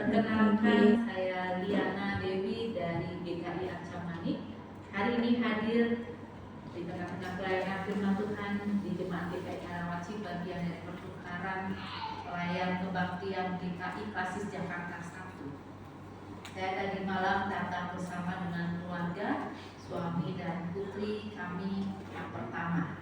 Perkenalkan, saya Liana Dewi dari GKI Acamani. Hari ini hadir di tengah-tengah pelayanan firman Tuhan di Jemaat GKI Karawaci, bagian dari pertukaran pelayan kebaktian GKI Klasis Jakarta 1. Saya tadi malam datang bersama dengan keluarga, suami dan putri kami yang pertama.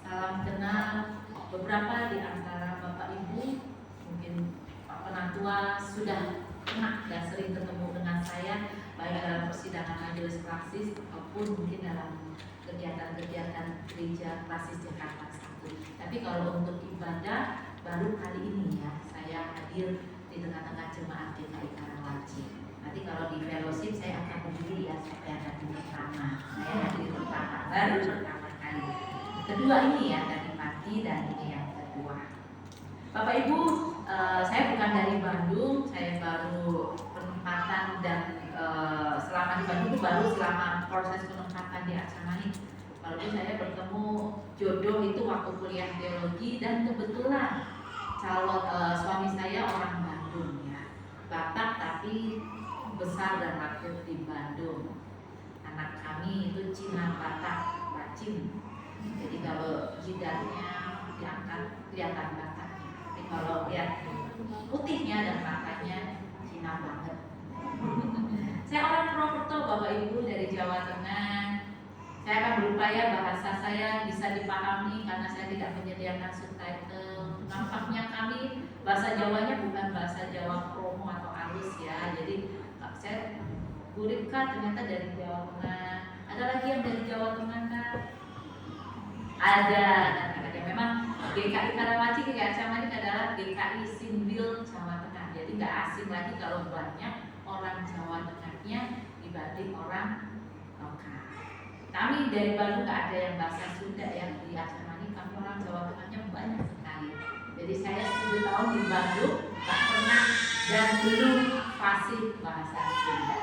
Salam kenal, beberapa di antara Bapak Ibu, mungkin Pak Penatua sudah pernah dan sering ketemu dengan saya, baik dalam persidangan majelis Klasis maupun mungkin dalam kegiatan-kegiatan gereja Klasis Jakarta 1. Tapi kalau untuk ibadah baru kali ini ya, saya hadir di tengah-tengah jemaat GKI Karawaci. Nanti kalau di fellowship saya akan berdiri ya, supaya tadi pertama. Saya hadir pertama, baru pertama kali. Kedua ini ya, tadi pagi dan ini yang kedua. Bapak Ibu, saya bukan dari Bandung, saya baru penempatan dan selama di Bandung itu baru selama proses penempatan di Acamani. Lalu saya bertemu jodoh itu waktu kuliah teologi dan kebetulan calon suami saya orang Bandung ya, Batak tapi besar dan lahir di Bandung. Anak kami itu Cina Batak, Bacin. Jadi kalau jidatnya diangkat kelihatan Bataknya. Tapi kalau lihat putihnya dan matanya Cina banget. Saya orang Purwokerto, Bapak Ibu, dari Jawa Tengah. Saya akan berupaya bahasa saya bisa dipahami karena saya tidak menyediakan subtitle. Nampaknya kami bahasa Jawanya bukan bahasa Jawa promo atau halus ya. Jadi saya Burika ternyata dari Jawa Tengah. Ada lagi yang dari Jawa Tengah kan? Ada. Dan memang GKI Karawaci, GKI Acamani adalah GKI Simbil Jawa Tengah. Jadi nggak asing lagi kalau banyak orang Jawa Tengahnya dibanding orang lokal. Kami dari Bandung nggak ada yang bahasa Sunda yang di Acamani, kami orang Jawa Tengahnya banyak sekali. Jadi saya 10 tahun di Bandung nggak pernah dan belum fasih bahasa Sunda.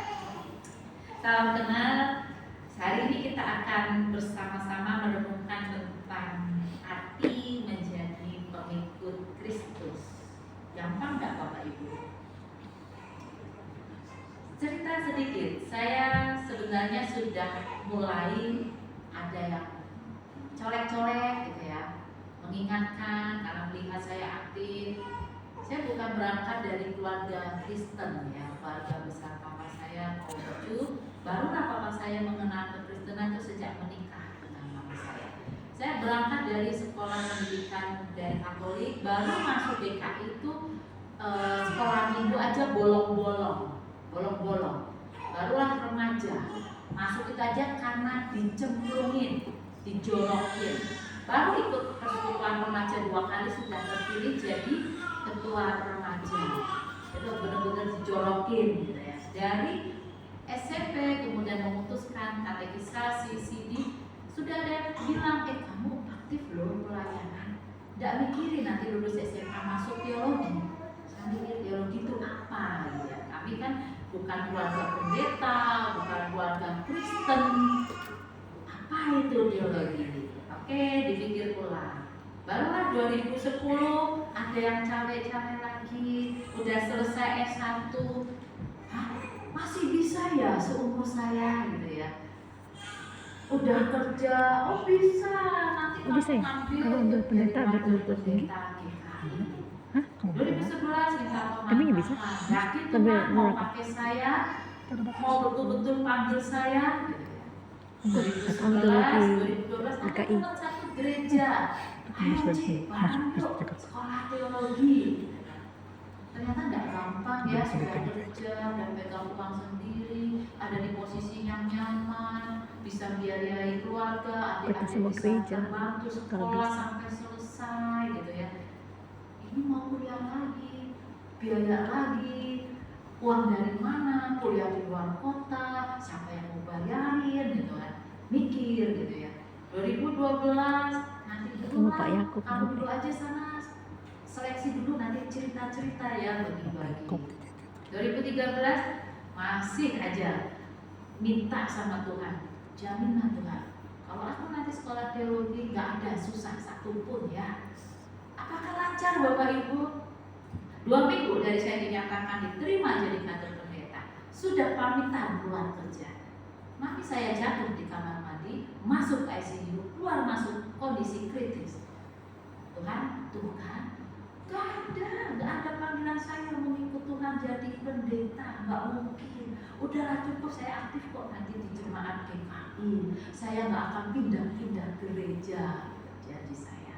Salam kenal. Hari ini kita akan bersama-sama merenungkan tentang arti menjadi pengikut Kristus. Gampang nggak Bapak Ibu? Cerita sedikit, saya sebenarnya sudah mulai ada yang colek-colek gitu ya, mengingatkan karena melihat saya aktif. Saya bukan berangkat dari keluarga Kristen ya, keluarga besar papa saya Konghucu. Barulah papa saya mengenal kekristenan itu sejak menikah dengan mama saya. Saya berangkat dari sekolah pendidikan dari Katolik, baru masuk GKI itu sekolah minggu aja bolong-bolong. Barulah remaja masuk itu aja karena dicemplungin, dijorokin. Baru ikut persekutuan remaja 2 kali sudah terpilih jadi ketua remaja. Itu benar-benar dijorokin gitu ya. Dari SMP kemudian memutuskan katekisasi CD, sudah ada yang bilang kamu aktif loh pelayanan, nggak mikirin nanti lulus SMA masuk teologi. Saya mikir teologi itu apa gitu ya. Kami kan bukan keluarga pendeta, bukan keluarga Kristen. Apa itu teologi? Oke, dipikir ulang. Barulah 2010 ada yang cawe-cawe lagi, udah selesai S1. Hah, masih bisa ya seumur saya gitu ya. Udah kerja, oh bisa, nanti bisa ya? Kalau ambil pendeta ada lulus tinggi? Hah? 2011 kita Emang ya bisa? yakin Sampai Tuhan mau berapa? pakai saya, mau betul-betul panggil saya. 2011, 2012 ada teman satu gereja, ayo Cik, masuk sekolah teologi. Ternyata nggak gampang ya, sudah kerja dan pegang uang sendiri, ada di posisi yang nyaman, bisa biayai keluarga, adik-adik bisa terbantu sekolah sampai selesai gitu ya. Ini mau kuliah lagi, biaya lagi, uang dari mana, kuliah di luar kota, siapa yang mau bayarin gitu kan, mikir gitu ya. 2012 nanti dulu lah, kamu dulu aja sana seleksi dulu, nanti cerita-cerita ya bagi-bagi. 2013 masih aja minta sama Tuhan, jaminan Tuhan, kalau aku nanti sekolah teologi nggak ada susah satupun ya. Apakah lancar Bapak Ibu? 2 minggu dari saya dinyatakan diterima jadi kader pendeta, sudah pamitan keluar kerja. Mami saya jatuh di kamar mandi, masuk ICU, keluar masuk kondisi kritis. Tuhan, gak ada panggilan saya mengikut Tuhan jadi pendeta, gak mungkin. Udahlah cukup, saya aktif kok nanti di jemaat GKI. Saya gak akan pindah-pindah gereja. Jadi saya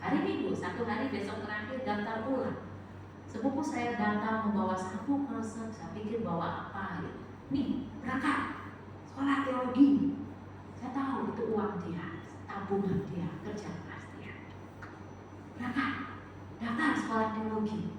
hari Minggu, 1 hari besok terakhir daftar ulang. Sepupu saya datang membawa sapu resep, saya pikir bawa apa ya? Nih, berangkat sekolah teologi. Saya tahu itu uang dia, tabungan dia, kerja keras dia. Berangkat, daftar sekolah teologi.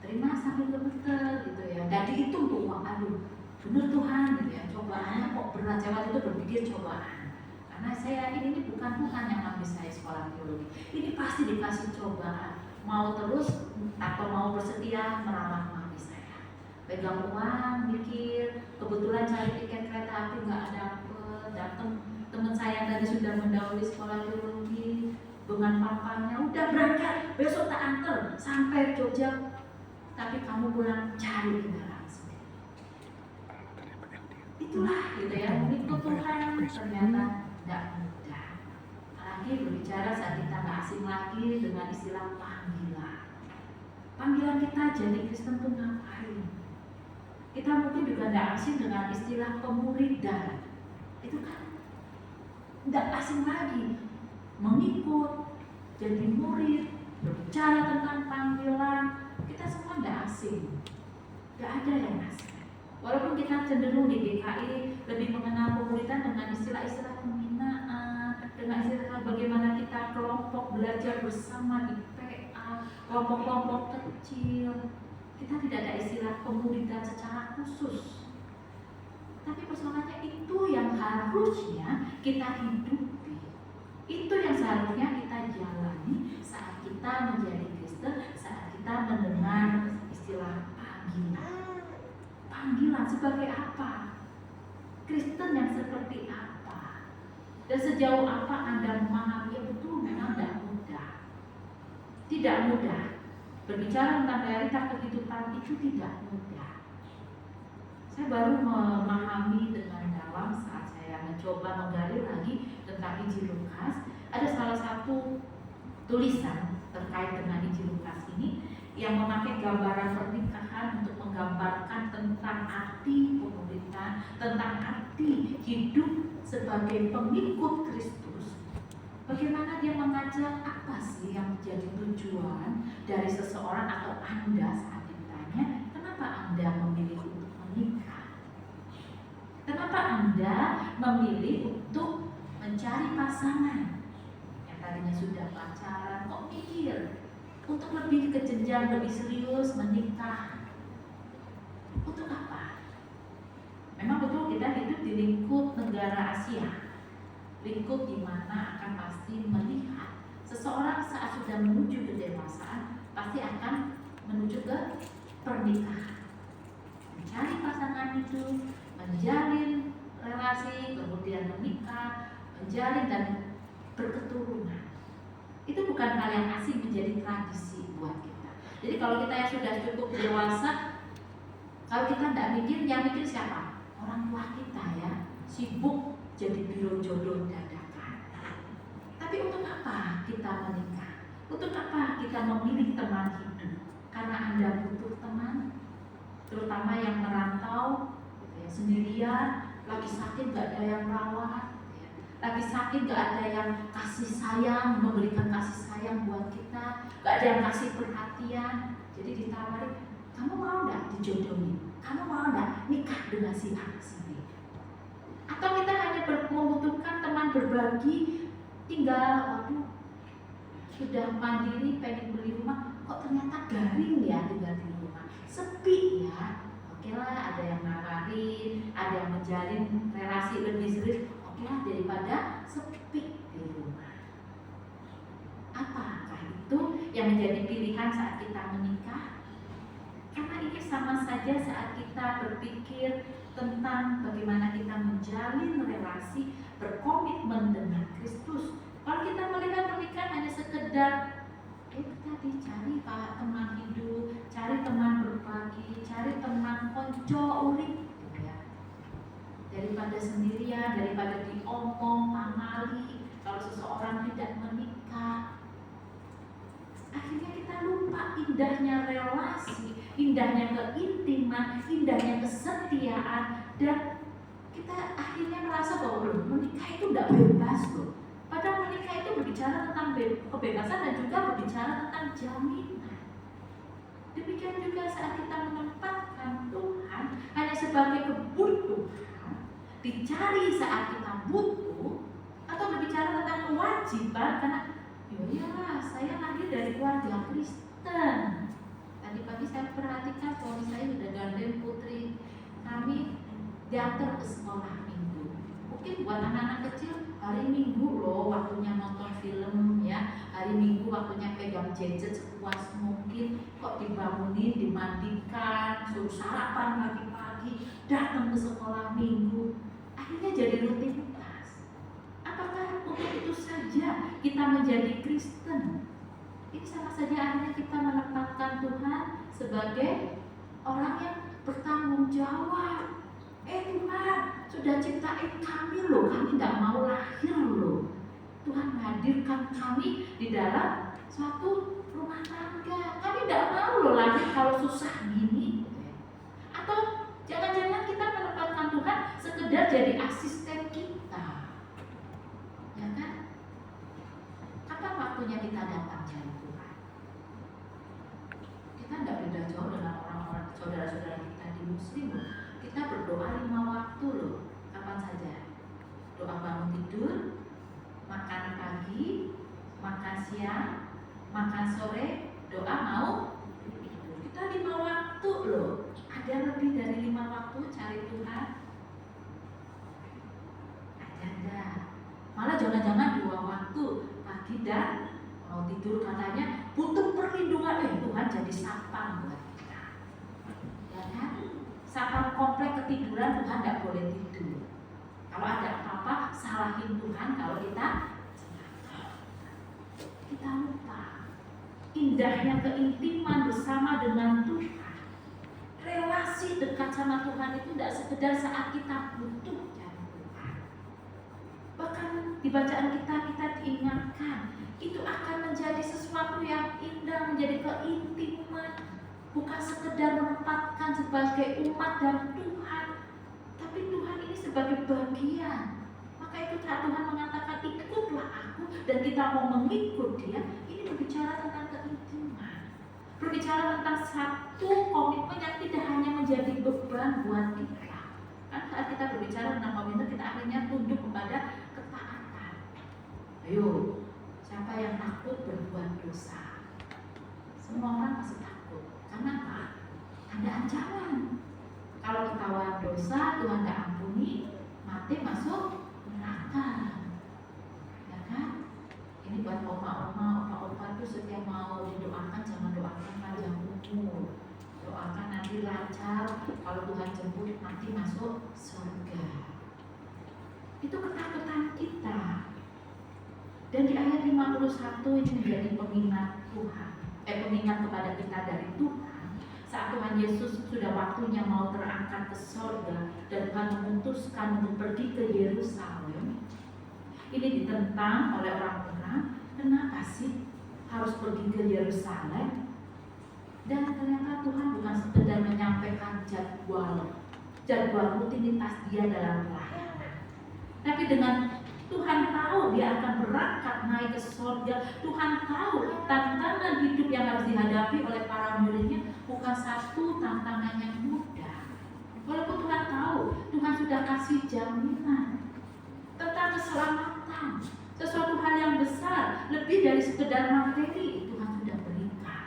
Terima sambil gemeter gitu ya. Dan dihitung tuh uang, aduh, bener Tuhan gitu ya. Cobaannya kok berat, saya waktu itu berpikir cobaan. Karena saya yakin ini bukan Tuhan yang ngambil saya sekolah teologi. Ini pasti dikasih cobaan. Mau terus atau mau bersedia merawat mami saya. Pegang uang, mikir, kebetulan cari tiket kereta api nggak dapet. Datang teman saya yang tadi sudah mendahului sekolah teologi dengan papannya, udah berangkat, besok tak antar sampai Jogja. Tapi kamu pulang cari kendaraan sendiri. Itulah gitu ya, mengikut Tuhan ternyata tidak mudah. Apalagi berbicara saat kita nggak asing lagi dengan istilah panggilan. Panggilan kita jadi Kristen tuh ngapain? Kita mungkin juga tidak asing dengan istilah pemuridan. Itu kan tidak asing lagi. Mengikut, jadi murid, berbicara tentang panggilan, kita semua tidak asing. Tidak ada yang asing. Walaupun kita cenderung di GKI lebih mengenal pemuridan dengan istilah-istilah pembinaan, dengan istilah bagaimana kita kelompok belajar bersama di PA, kelompok-kelompok kecil. Kita tidak ada istilah pemuridan secara khusus. Tapi persoalannya itu yang harusnya kita hidupi. Itu yang seharusnya kita jalani saat kita menjadi Kristen, saat kita mendengar istilah panggilan. Panggilan sebagai apa? Kristen yang seperti apa? Dan sejauh apa Anda memahami itu memang tidak mudah. Tidak mudah. Berbicara tentang realita kehidupan itu tidak mudah. Saya baru memahami dengan dalam saat saya mencoba menggali lagi tentang Injil Lukas. Ada salah satu tulisan terkait dengan Injil Lukas ini yang memakai gambaran pernikahan untuk menggambarkan tentang arti pemuridan, tentang arti hidup sebagai pengikut Kristus. Bagaimana dia mengajak, apa sih yang menjadi tujuan dari seseorang atau Anda saat ditanya, kenapa Anda memilih untuk menikah? Kenapa Anda memilih untuk mencari pasangan? Yang tadinya sudah pacaran, kok mikir untuk lebih ke jenjang lebih serius menikah? Untuk apa? Memang betul kita hidup di lingkup negara Asia, lingkup di mana akan pasti melihat seseorang saat sudah menuju ke dewasaan pasti akan menuju ke pernikahan, mencari pasangan itu, menjalin relasi, kemudian menikah, menjalin dan berketurunan. Itu bukan hal yang asing, menjadi tradisi buat kita. Jadi kalau kita yang sudah cukup dewasa, kalau kita tidak mikir, yang mikir siapa? Orang tua kita ya, sibuk jadi biro jodoh dadakan. Tapi untuk apa kita menikah? Untuk apa kita memilih teman hidup? Karena Anda butuh teman, terutama yang merantau, gitu ya, sendirian, lagi sakit gak ada yang rawat, lagi sakit gak ada yang kasih sayang, memberikan kasih sayang buat kita, gak ada yang kasih perhatian. Jadi ditawarin, kamu mau gak dijodohin? Kamu mau gak nikah dengan si A, si B? Atau kita hanya membutuhkan teman berbagi, tinggal, waduh, sudah mandiri, pengen beli rumah, kok ternyata garing ya tinggal di rumah, sepi ya. Oke lah, ada yang nawarin, ada yang menjalin relasi lebih serius. Oke lah, daripada sepi di rumah. Apakah itu yang menjadi pilihan saat kita menikah? Karena ini sama saja saat kita berpikir tentang bagaimana kita menjalin relasi, berkomitmen dengan Kristus. Kalau kita melihat pernikahan hanya sekedar tadi cari teman hidup, daripada sendirian, daripada diomong, pamali, kalau seseorang tidak menikah. Akhirnya kita lupa indahnya relasi, indahnya keintiman, indahnya kesetiaan, dan kita akhirnya merasa bahwa menikah itu tidak bebas loh. Padahal menikah itu berbicara tentang kebebasan dan juga berbicara tentang jaminan. Demikian juga saat kita menempatkan Tuhan hanya sebagai kebutuhan, dicari saat kita butuh, atau berbicara tentang kewajiban karena iyalah saya lahir dari keluarga Kristen. Tadi pagi saya perhatikan suami saya sudah gandeng putri kami diantar ke sekolah minggu. Mungkin buat anak-anak kecil hari Minggu loh waktunya nonton film ya, hari Minggu waktunya pegang gadget sepuas mungkin. Kok dibangunin, dimandikan, suruh sarapan pagi-pagi, datang ke sekolah Minggu, akhirnya jadi rutinitas. Apakah untuk itu saja kita menjadi Kristen? Ini sama saja akhirnya kita menempatkan Tuhan sebagai orang yang bertanggung jawab. Tuhan sudah ciptain kami loh, kami tidak mau lahir loh. Tuhan menghadirkan kami di dalam suatu rumah tangga. Kami tidak mau loh lahir kalau susah gini. Atau jangan-jangan kita menempatkan Tuhan sekedar jadi asisten kita, ya kan? Kapan waktunya kita datang cari Tuhan? Kita tidak beda jauh dengan orang-orang saudara-saudara kita di Muslim loh. Kita berdoa 5 waktu loh, kapan saja. Doa bangun tidur, makan pagi, makan siang, makan sore, doa mau tidur. Kita 5 waktu loh. Ada lebih dari 5 waktu cari Tuhan? Ada. Malah jangan-jangan 2 waktu, pagi dan mau tidur katanya butuh perlindungan. Tuhan jadi sapam buat kita, ya kan? Sapam komplek ketiduran, Tuhan tidak boleh tidur. Kalau ada apa-apa salahin Tuhan kalau kita lupa indahnya keintiman bersama dengan Tuhan. Relasi dekat sama Tuhan itu tidak sekedar saat kita butuh cari Tuhan. Bahkan di bacaan kita diingatkan itu akan menjadi sesuatu yang indah, menjadi keintiman, bukan sekedar menempatkan sebagai umat dan Tuhan, tapi Tuhan ini sebagai bagian. Maka itu saat Tuhan mengatakan ikutlah aku dan kita mau mengikut Dia, ini berbicara tentang keintiman, berbicara tentang satu komitmen yang tidak hanya menjadi beban buat kita. Kan saat kita berbicara tentang komitmen, kita akhirnya tunduk kepada ketaatan. Ayo, siapa yang takut berbuat dosa? Semua orang pasti takut. Kenapa? Ada ancaman. Kalau ketahuan dosa, Tuhan tidak ampuni, mati masuk neraka. Ya kan? Ini buat oma-oma, opa-opa itu setiap mau didoakan jangan doakan panjang umur. Doakan nanti lancar, kalau Tuhan jemput nanti masuk surga. Itu ketakutan kita. Dan di ayat 51 ini menjadi pengingat Tuhan. Pengingat kepada kita dari Tuhan. Saat Tuhan Yesus sudah waktunya mau terangkat ke surga dan Tuhan memutuskan untuk pergi ke Yerusalem, ini ditentang oleh orang-orang. Kenapa sih harus pergi ke Yerusalem? Dan ternyata Tuhan bukan sekedar menyampaikan jadwal rutinitas Dia dalam pelayanan, tapi dengan Tuhan tahu Dia akan berangkat naik ke surga. Tuhan tahu tantangan hidup yang harus dihadapi oleh para muridnya bukan satu tantangan yang mudah. Walaupun Tuhan tahu, Tuhan sudah kasih jaminan tentang keselamatan, sesuatu hal yang besar, lebih dari sekedar materi Tuhan sudah berikan.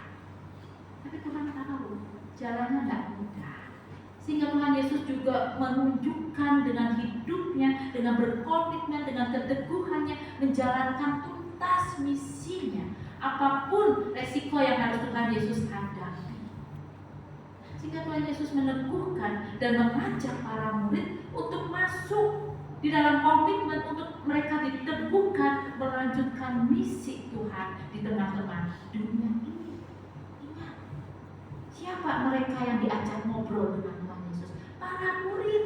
Tapi Tuhan tahu jalannya tidak mudah. Sehingga Tuhan Yesus juga menunjukkan dengan hidupnya, dengan berkomitmen, dengan keteguhannya menjalankan tuntas misinya. Apapun resiko yang harus Tuhan Yesus hadapi. Sehingga Tuhan Yesus meneguhkan dan mengajak para murid untuk masuk di dalam komitmen untuk mereka diteguhkan melanjutkan misi Tuhan di tengah-tengah dunia ini. Ingat, siapa mereka yang diajak ngobrol dengan Tuhan Yesus? Para murid.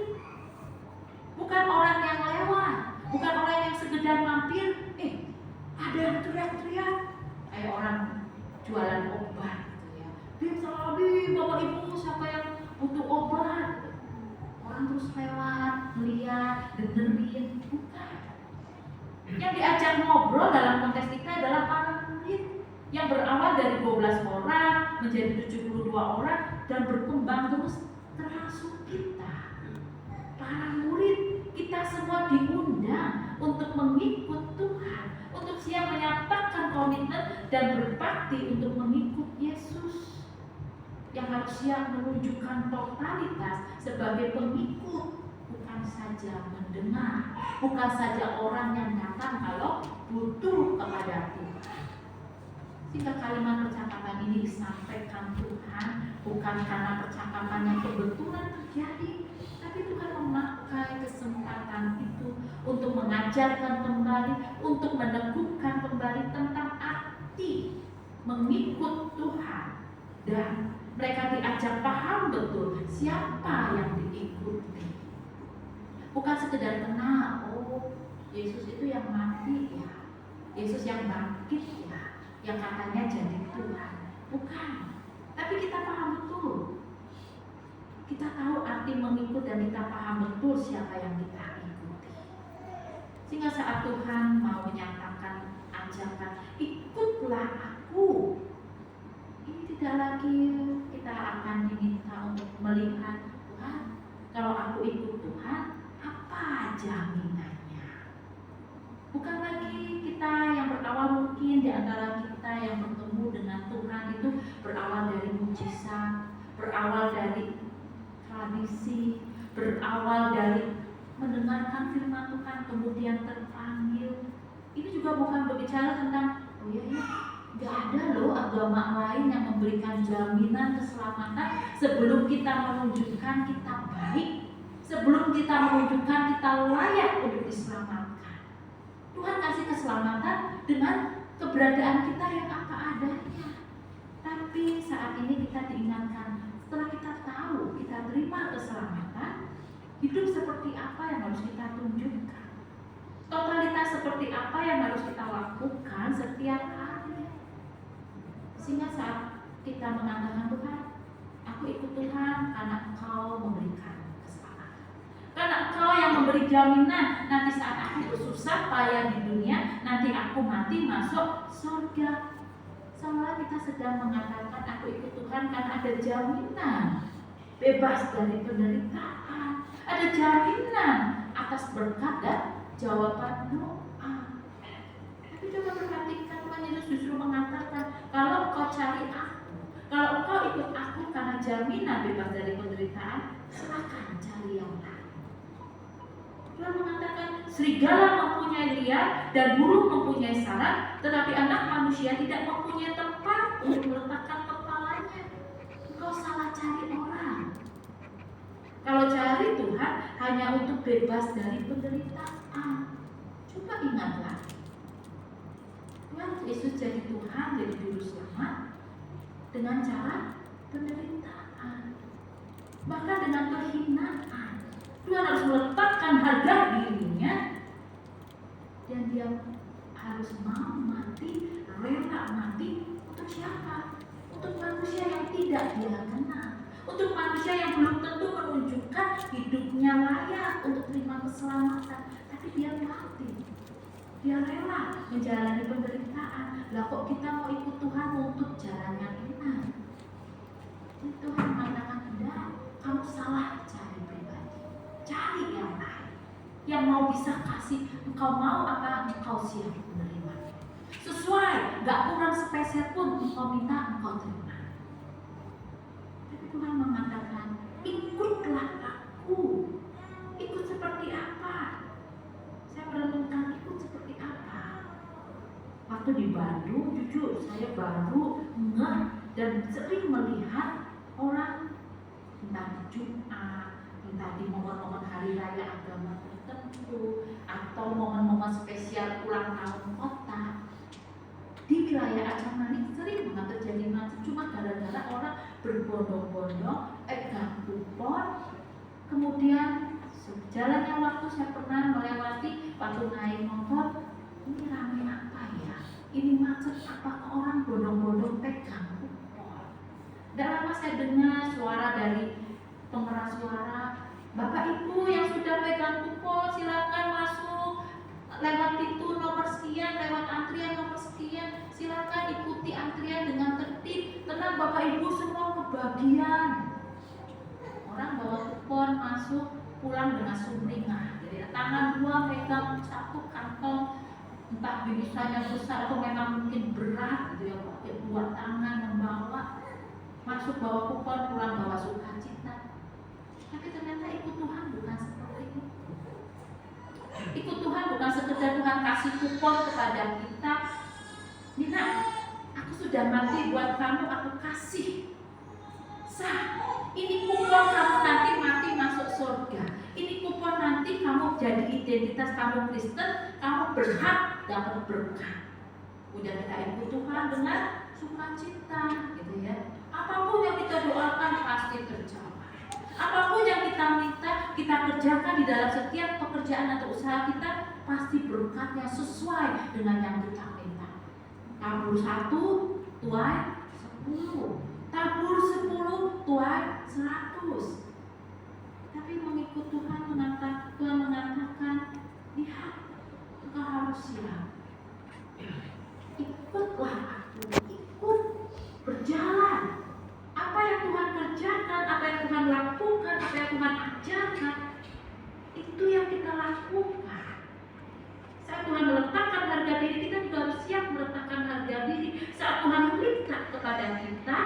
Bukan bukan orang yang lewat, bukan orang yang sekedar mampir. Ada yang teriak-teriak kayak orang jualan obat gitu ya. Bim, salabi, bapak ibu siapa yang butuh obat? Orang terus lewat, melihat, dengerin. Bukan. Yang diajak ngobrol dalam konteks kita adalah para murid yang berawal dari 12 orang menjadi 72 orang dan berkembang terus termasuk kita. Para murid, kita semua diundang untuk mengikut Tuhan, untuk siap menyatakan komitmen dan berbakti untuk mengikut Yesus, yang harus siap menunjukkan totalitas sebagai pengikut, bukan saja mendengar, bukan saja orang yang datang kalau butuh kepada Tuhan. Sehingga kalimat percakapan ini disampaikan Tuhan bukan karena percakapan yang kebetulan terjadi, tapi Tuhan memakai kesempatan itu untuk mengajarkan kembali, untuk meneguhkan kembali tentang arti mengikut Tuhan. Dan mereka diajak paham betul siapa yang diikuti. Bukan sekedar kenal, oh Yesus itu yang mati ya, Yesus yang bangkit ya, yang katanya jadi Tuhan. Bukan. Tapi kita paham betul. Kita tahu arti mengikut dan kita paham betul siapa yang kita ikuti. Sehingga saat Tuhan mau menyatakan ajakan, ikutlah aku, ini tidak lagi kita akan diminta untuk melihat, Tuhan, kalau aku ikut Tuhan, apa jaminannya? Bukan lagi kita yang berawal mungkin di antara kita yang bertemu dengan Tuhan itu berawal dari mujizat, berawal dari tradisi, berawal dari mendengarkan firman Tuhan kemudian terpanggil. Ini juga bukan berbicara tentang, oh iya ya, gak ada loh agama lain yang memberikan jaminan keselamatan sebelum kita menunjukkan kita baik, sebelum kita menunjukkan kita layak untuk diselamatkan. Tuhan kasih keselamatan dengan keberadaan kita yang apa adanya. Tapi saat ini kita diingatkan, setelah kita tahu, kita terima keselamatan, hidup seperti apa yang harus kita tunjukkan, totalitas seperti apa yang harus kita lakukan setiap hari. Sehingga saat kita mengatakan, Tuhan, aku ikut Tuhan karena Engkau memberikan keselamatan, karena Engkau yang memberi jaminan nanti saat aku bersusah payah di dunia, nanti aku mati masuk surga. Seolah kita sedang mengatakan aku ikut Tuhan karena ada jaminan bebas dari penderitaan, ada jaminan atas berkat dan jawaban doa. Tapi coba perhatikan, Tuhan Yesus justru mengatakan, kalau engkau cari aku, kalau engkau ikut aku karena jaminan bebas dari penderitaan, silakan cari yang lain. Tuhan mengatakan, serigala mempunyai liar dan burung mempunyai sarang, tetapi anak manusia tidak mempunyai tempat untuk meletakkan kepalanya. Engkau salah cari orang. Kalau cari Tuhan hanya untuk bebas dari penderitaan. Coba ingatlah, Tuhan Yesus jadi Tuhan, jadi juru selamat dengan cara penderitaan, bahkan dengan kehinaan. Tuhan harus meletakkan harga dirinya dan dia harus mau mati, rela mati untuk siapa? Untuk manusia yang tidak dia kenal, untuk manusia yang belum tentu menunjukkan hidupnya layak untuk terima keselamatan, tapi dia mati, dia rela menjalani penderitaan. Lah kok kita mau ikut Tuhan untuk jalan yang enak? Jadi Tuhan mengatakan, enggak, kamu salah cari pribadi, cari yang lain, yang mau bisa kasih. Engkau mau apa, engkau siap menerima sesuai, gak kurang sepeser pun engkau minta, engkau terima. Tapi Tuhan mengatakan, ikutlah aku. Ikut seperti apa? Saya merenungkan ikut seperti apa. Waktu di Bandung, jujur saya baru ngeh dan sering melihat orang entah di Jumat, entah di momen-momen hari raya agama tertentu, atau momen-momen spesial ulang tahun kota, di wilayah Aceh Manik sering banget terjadi macet cuma gara-gara orang berbondong-bondong, gang kupon, kemudian Jalannya waktu saya pernah melewati waktu naik motor, ini rame apa ya? Ini macet apa orang bodong-bodong pegang kupon. Tidak lama saya dengar suara dari pengeras suara, Bapak Ibu yang sudah pegang kupon silakan masuk lewat pintu nomor sekian, lewat antrian nomor sekian, silakan ikuti antrian dengan tertib. Tenang Bapak Ibu semua kebagian. Orang bawa kupon masuk pulang dengan sumringah. Jadi tangan dua pegang satu kantong, entah bingkisannya besar atau memang mungkin berat gitu ya, pakai dua tangan membawa, masuk bawa kupon pulang bawa sukacita. Tapi ternyata ikut Tuhan bukan seperti itu. Ikut Tuhan bukan sekedar Tuhan kasih kupon kepada kita, Nina, aku sudah mati buat kamu, aku kasih. Sah, ini kupon kamu nanti mati masuk surga. Ini kupon nanti kamu jadi identitas kamu Kristen, kamu berhak dapat berkat. Udah kita ikut Tuhan dengan sukacita, gitu ya. Apapun yang kita doakan pasti terjawab. Apapun yang kita minta, kita kerjakan di dalam setiap pekerjaan atau usaha kita, pasti berkatnya sesuai dengan yang kita minta. Tabur 1, tuai 10. Tabur 10, tuai 100. Tapi mengikut Tuhan mengatakan, lihat, engkau harus siap. Ikutlah aku, ikut, berjalan. Apa yang Tuhan kerjakan, apa yang Tuhan lakukan, apa yang Tuhan ajarkan, itu yang kita lakukan. Saat Tuhan meletakkan harga diri, kita juga harus siap meletakkan harga diri. Saat Tuhan minta kepada kita,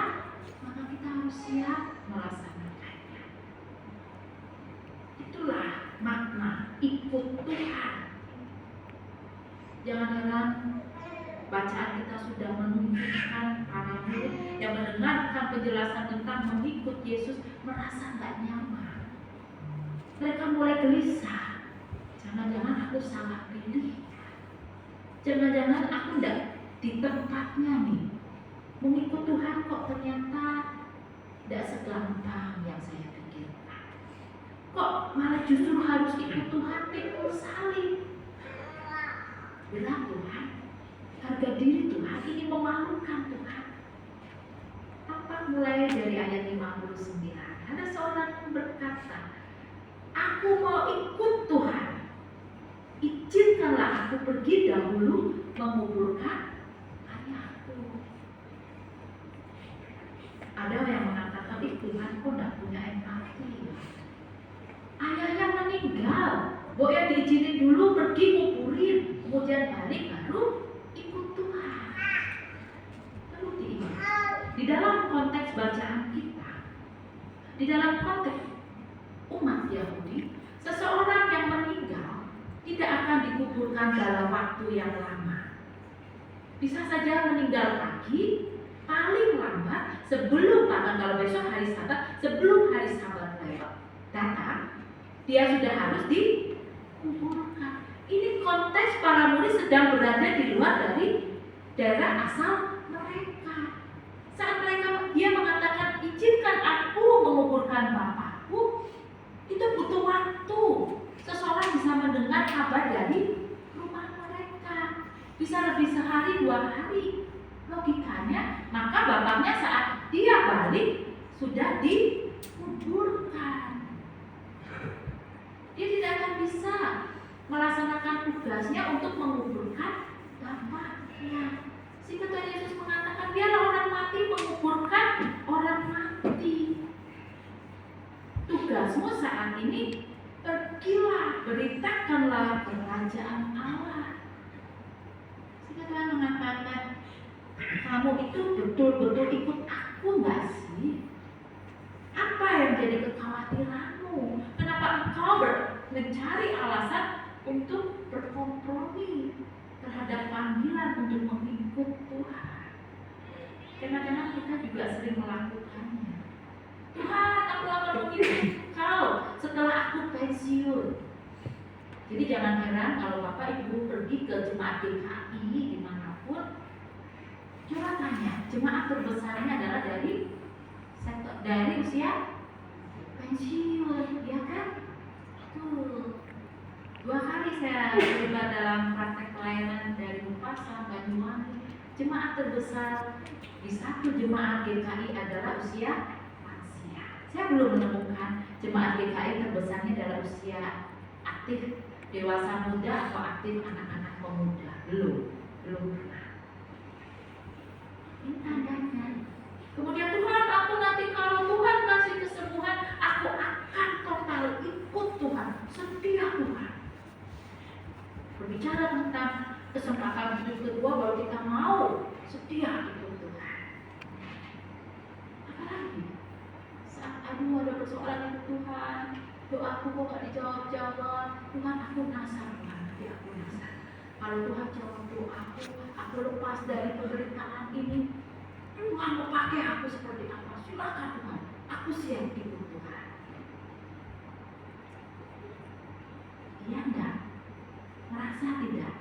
maka kita harus siap melaksanakannya. Itulah makna ikut Tuhan. Jangan heran bacaan kita sudah menunjukkan para murid yang mendengarkan penjelasan tentang mengikut Yesus merasa nggak nyaman. Mereka mulai gelisah. Jangan-jangan aku salah pilih. Jangan-jangan aku tidak di tempatnya nih. Mengikut Tuhan kok ternyata tidak segampang yang saya pikirkan. Kok malah justru harus ikut Tuhan pikul salib. Bilang Tuhan, harga diri Tuhan ini memalukan Tuhan. Apa mulai dari ayat 59? Ada seorang yang berkata, aku mau ikut Tuhan. Izinkanlah aku pergi dahulu menguburkan ayahku. Ada yang mengatakan, Tuhan kok tidak punya empati. Ayahnya meninggal, boleh diizinin dulu pergi kuburin, kemudian balik baru ikut Tuhan. Lalu diingat, di dalam konteks bacaan kita, di dalam konteks umat Yahudi, seseorang yang meninggal tidak akan dikuburkan dalam waktu yang lama. Bisa saja meninggal pagi, paling lambat sebelum kalau besok hari Sabat, sebelum hari Sabat lewat datang, dia sudah harus dikuburkan. Ini konteks para murid sedang berada di luar dari daerah asal mereka. Saat dia mengatakan, izinkan aku menguburkan bapakku, itu butuh waktu. Seseorang bisa mendengar kabar dari rumah mereka, bisa lebih sehari 2 hari. Logikanya, maka bapaknya saat dia balik sudah dikuburkan. Dia tidak akan bisa melaksanakan tugasnya untuk menguburkan bapaknya. Sehingga Tuhan Yesus mengatakan, biarlah orang mati menguburkan orang mati. Tugasmu saat ini, pergilah, beritakanlah kerajaan Allah. Sehingga Tuhan mengatakan, kamu itu betul-betul ikut aku nggak sih? Apa yang jadi kekhawatiranmu? Kenapa engkau mencari alasan untuk berkompromi terhadap panggilan untuk mengikut Tuhan? Kadang-kadang kita juga sering melakukannya. Tuhan, aku akan mengikut Engkau setelah aku pensiun. Jadi jangan heran kalau Bapak Ibu pergi ke jemaat GKI dimanapun, coba tanya, jemaat terbesarnya adalah dari usia pensiun, ya kan? Betul. 2 kali saya terlibat dalam praktek pelayanan dari Upasa, Banyuwangi. Jemaat terbesar di satu jemaat GKI adalah usia lansia. Saya belum menemukan jemaat GKI terbesarnya adalah usia aktif dewasa muda atau aktif anak-anak pemuda. Belum pernah. Ini tandanya. Kemudian Tuhan, aku nanti kalau Tuhan kasih kesembuhan, aku akan total ikut Tuhan, setia Tuhan. Berbicara tentang kesempatan hidup kedua, bahwa kita mau setia ikut Tuhan. Apalagi saat ada persoalan itu, Tuhan, doaku kok gak dijawab-jawab. Tuhan, aku nasar, Tuhan, nanti aku nasar. Kalau Tuhan jawab doaku, aku lepas dari penderitaan ini. Tuhan mau pakai aku seperti apa? Silakan Tuhan, aku siap ikut Tuhan. Iya enggak? Merasa tidak?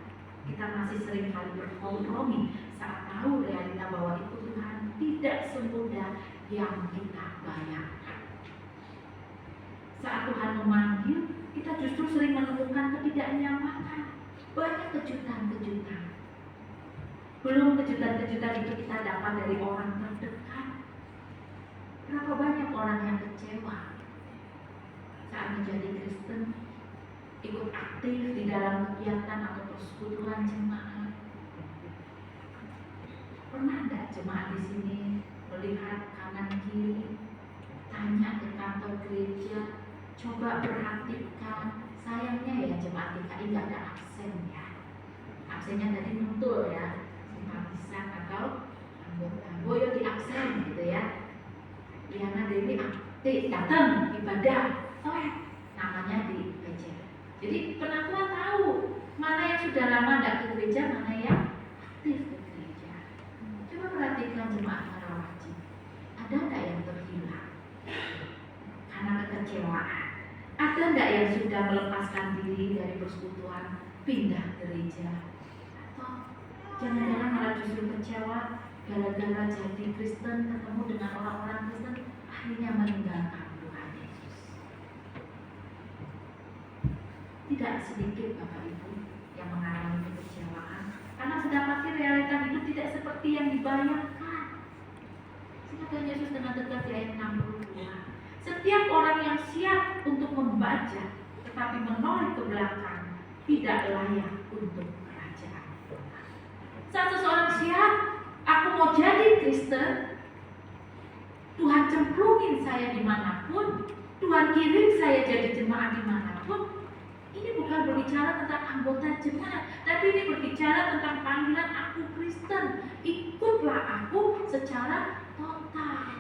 Kita masih sering kali berkompromi saat tahu realita bahwa ikut Tuhan tidak semudah yang kita bayangkan. Saat Tuhan memanggil, kita justru sering menemukan ketidaknyamanan, banyak kejutan-kejutan. Belum kejutan-kejutan itu kita dapat dari orang terdekat. Berapa banyak orang yang kecewa saat menjadi Kristen, ikut aktif di dalam kegiatan atau persekutuan jemaat. Pernah enggak jemaat di sini melihat kanan kiri, tanya ke kantor gereja, coba perhatikan. Sayangnya ya jemaat GKI nggak ada absen ya. Absennya tadi muncul ya, simpatisan atau anggota. Boyo di absen gitu ya. Diana Dewi aktif datang ibadah, namanya di gereja. Jadi penatua tahu mana yang sudah lama tidak ke gereja, mana yang aktif ke gereja. Coba perhatikan jemaat Karawaci, ada nggak yang terhilang karena kekecewaan? Ada nggak yang sudah melepaskan diri dari persekutuan, pindah gereja? Atau jangan-jangan malah justru kecewa gara-gara jadi Kristen, ketemu dengan orang-orang Kristen, akhirnya meninggalkan Tuhan Yesus. Tidak sedikit Bapak Ibu yang mengalami kekecewaan karena mendapati realita hidup tidak seperti yang dibayangkan. Tuhan Yesus dengan tegas di ayat 62. Setiap orang yang siap untuk membaca tetapi menoleh ke belakang tidak layak untuk kerajaan Tuhan. Saat seseorang siap, aku mau jadi Kristen, Tuhan cemplungin saya dimanapun, Tuhan kirim saya jadi jemaat dimanapun. Ini bukan berbicara tentang anggota jemaat, tapi ini berbicara tentang panggilan aku Kristen. Ikutlah aku secara total.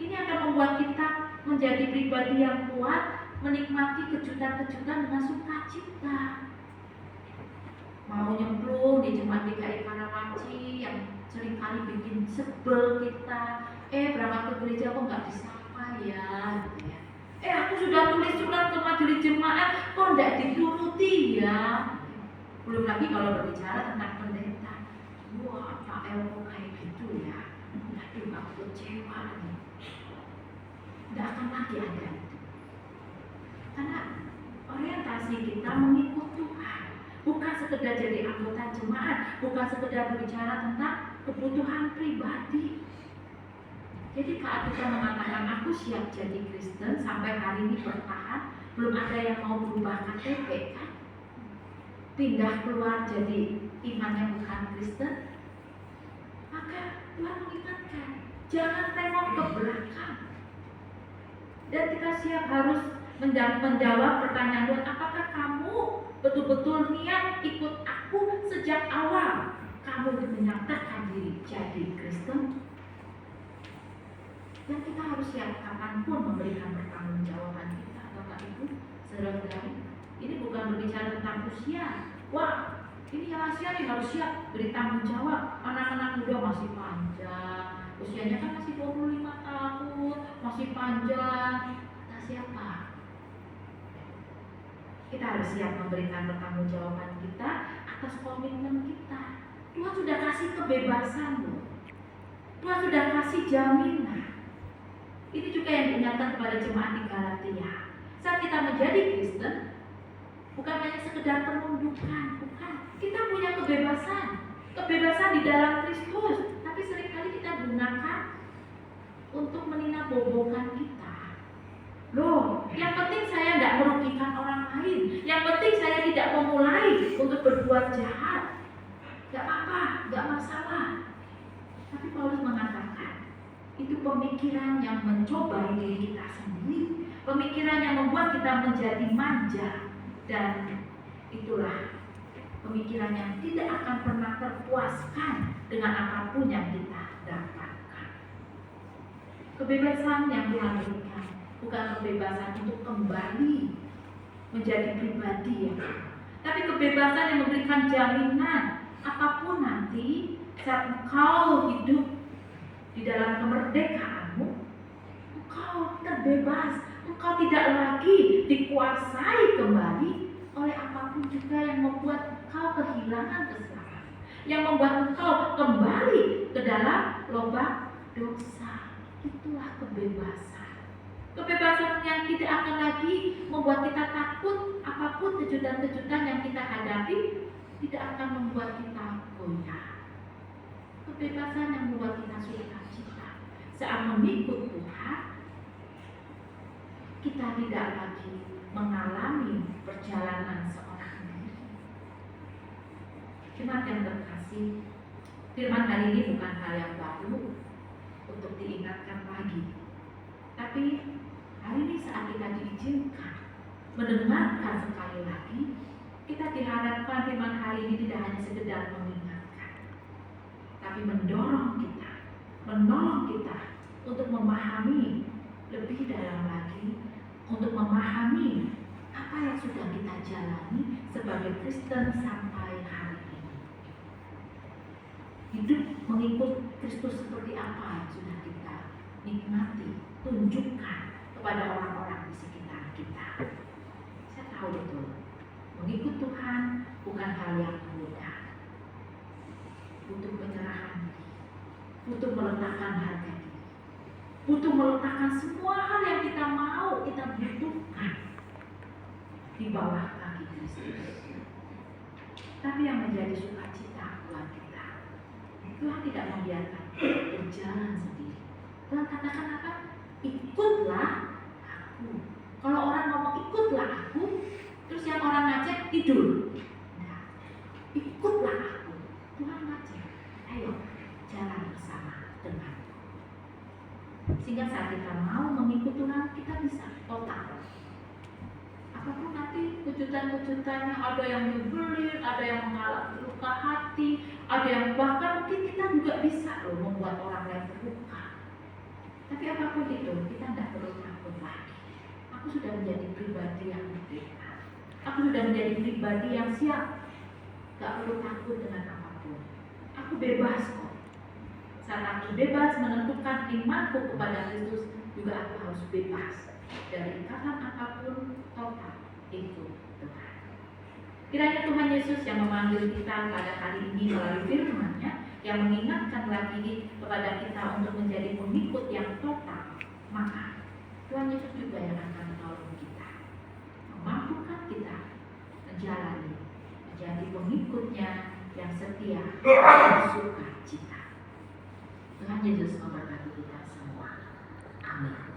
Ini akan membuat kita menjadi pribadi yang kuat, menikmati kejutan-kejutan dengan sukacita. Mau nyemplung di jemaat GKI Karawaci yang seringkali bikin sebel kita. Berangkat ke gereja kok nggak disapa ya, gitu ya. Aku sudah tulis surat ke majelis jemaat, kok nggak dituruti ya. Belum lagi kalau berbicara tentang pendeta. Wah, Pak El kok kayak gitu ya. Aduh, aku kecewa nih. Nggak akan lagi ada itu. Karena orientasi kita mengikut Tuhan, bukan sekedar jadi anggota jemaat, bukan sekedar berbicara tentang kebutuhan pribadi. Jadi saat kita mengatakan aku siap jadi Kristen, sampai hari ini bertahan, belum ada yang mau berubah KTP kan? Pindah keluar jadi imannya bukan Kristen, maka Tuhan mengingatkan, jangan tengok ke belakang. Dan kita siap harus menjawab pertanyaan Tuhan, apakah kamu betul-betul niat ikut aku sejak awal? Kamu menyatakan diri jadi Kristen? Dan kita harus siap kapanpun memberikan pertanggungjawaban kita, Bapak Ibu, saudara-saudari. Ini bukan berbicara tentang usia. Wah, ini rahasia nih, harus siap beri tanggung jawab. Anak-anak muda masih panjang, usianya kan masih 25 tahun, masih panjang. Kata siapa? Kita harus siap memberikan pertanggungjawaban kita atas komitmen kita. Tuhan sudah kasih kebebasan loh. Tuhan sudah kasih jaminan. Ini juga yang diingatkan kepada jemaat di Galatia. Saat kita menjadi Kristen, bukan hanya sekedar penundukan, bukan. Kita punya kebebasan, kebebasan di dalam Kristus. Tapi seringkali kita gunakan untuk meninabobokan kita. Loh, yang penting saya tidak merugikan orang lain. Yang penting saya tidak memulai untuk berbuat jahat. Gak apa-apa, gak masalah. Tapi Paulus mengatakan, itu pemikiran yang mencobai diri kita sendiri. Pemikiran yang membuat kita menjadi manja. Dan itulah pemikiran yang tidak akan pernah terpuaskan dengan apapun yang kita dapatkan. Kebebasan yang Tuhan berikan bukan kebebasan untuk kembali menjadi pribadi ya, tapi kebebasan yang memberikan jaminan apapun nanti saat engkau hidup di dalam kemerdekaanmu, engkau terbebas, engkau tidak lagi dikuasai kembali oleh apapun juga yang membuat engkau kehilangan keselamatan, yang membuat engkau kembali ke dalam lubang dosa. Itulah kebebasan. Kebebasan yang tidak akan lagi membuat kita takut apapun kejutan-kejutan yang kita hadapi, tidak akan membuat kita goyah. Kebebasan yang membuat kita sukacita. Saat mengikut Tuhan, kita tidak lagi mengalami perjalanan seorang diri. Jemaat yang terkasih, firman hari ini bukan hal yang baru untuk diingatkan lagi. Tapi hari ini saat kita diizinkan mendengarkan sekali lagi, kita diharapkan firman hari ini tidak hanya sekedar mengingatkan, tapi mendorong kita, menolong kita untuk memahami lebih dalam lagi, untuk memahami apa yang sudah kita jalani sebagai Kristen sampai hari ini. Hidup mengikut Kristus seperti apa yang sudah kita nikmati, tunjukkan kepada orang-orang di sekitar kita. Saya tahu betul, mengikut Tuhan bukan hal yang mudah. Butuh penyerahan diri, butuh meletakkan harga diri, butuh meletakkan semua hal yang kita mau, kita butuhkan di bawah kaki Kristus. Tapi yang menjadi sukacita buat kita, Tuhan tidak membiarkan berjalan sendiri. Tuhan katakan apa? Ikutlah aku. Kalau orang ngomong ikutlah aku, terus yang orang ngajak tidur. Nah, ikutlah aku. Tuhan ngajak, ayo jalan bersama denganku. Sehingga saat kita mau mengikut Tuhan, kita bisa total. Apapun nanti kejutan-kejutannya, ada yang nyebelin, ada yang mengalami luka hati, ada yang bahkan mungkin kita juga bisa loh membuat orang lain terluka. Tapi apapun itu, kita tidak perlu takut lagi. Aku sudah menjadi pribadi yang merdeka. Aku sudah menjadi pribadi yang siap. Gak perlu takut dengan apapun. Aku bebas kok. Saat aku bebas menentukan imanku kepada Kristus, juga aku harus bebas dari ikatan apapun, total ikut Tuhan. Kiranya Tuhan Yesus yang memanggil kita pada hari ini melalui firman-Nya, yang mengingatkan lagi kepada kita untuk menjadi pengikut yang total, maka Tuhan Yesus juga yang akan menolong kita, memampukan kita menjalani menjadi pengikutnya yang setia dan sukacita. Tuhan Yesus memberkati kita semua. Amin.